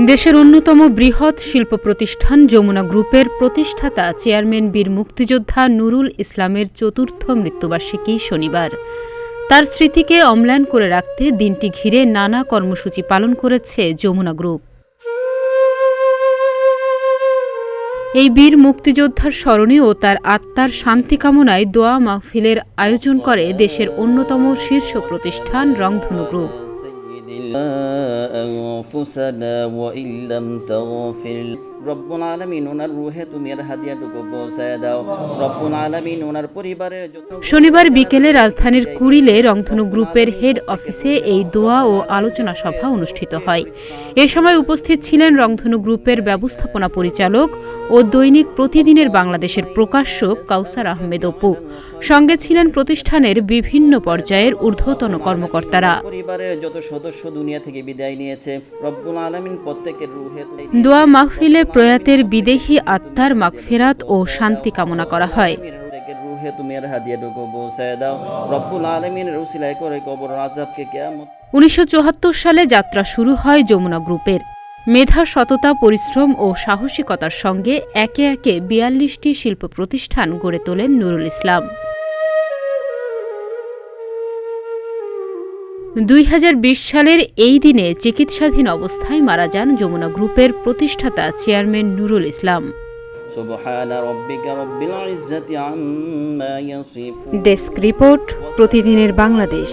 দেশের অন্যতম বৃহৎ শিল্প প্রতিষ্ঠান যমুনা গ্রুপের প্রতিষ্ঠাতা চেয়ারম্যান বীর মুক্তিযোদ্ধা নুরুল ইসলামের চতুর্থ মৃত্যুবার্ষিকী শনিবার। তার স্মৃতিকে অম্লান করে রাখতে দিনটি ঘিরে নানা কর্মসূচি পালন করেছে যমুনা গ্রুপ। এই বীর মুক্তিযোদ্ধার স্মরণে ও তার আত্মার শান্তি কামনায় দোয়া মাহফিলের আয়োজন করে দেশের অন্যতম শীর্ষ প্রতিষ্ঠান রংধনু গ্রুপ। শনিবার বিকেলে রাজধানীর কুড়িলে রংধনু গ্রুপের হেড অফিসে এই দোয়া ও আলোচনা সভা অনুষ্ঠিত হয়। এ সময় উপস্থিত ছিলেন রংধনু গ্রুপের ব্যবস্থাপনা পরিচালক ও দৈনিক প্রতিদিনের বাংলাদেশের প্রকাশক কাউসার আহমেদ অপু। সঙ্গে ছিলেন প্রতিষ্ঠানের বিভিন্ন পর্যায়ের ঊর্ধ্বতন কর্মকর্তারা। পরিবারের যত সদস্য দুনিয়া থেকে বিদায় নিয়েছে, রব্বুল আলামিন প্রত্যেকের রূহে দোয়া মাহফিলে প্রয়াতের বিদেহী আত্মার মাগফিরাত ও শান্তি কামনা করা হয়। 1974 সালে যাত্রা শুরু হয় যমুনা গ্রুপের। মেধা, সততা, পরিশ্রম ও সাহসিকতার সঙ্গে একে একে 42টি শিল্প প্রতিষ্ঠান গড়ে তোলেন নুরুল ইসলাম। 2020 সালের এই দিনে চিকিৎসাধীন অবস্থায় মারা যান যমুনা গ্রুপের প্রতিষ্ঠাতা chairman Nurul Islam. Desk report, প্রতিদিনের বাংলাদেশ।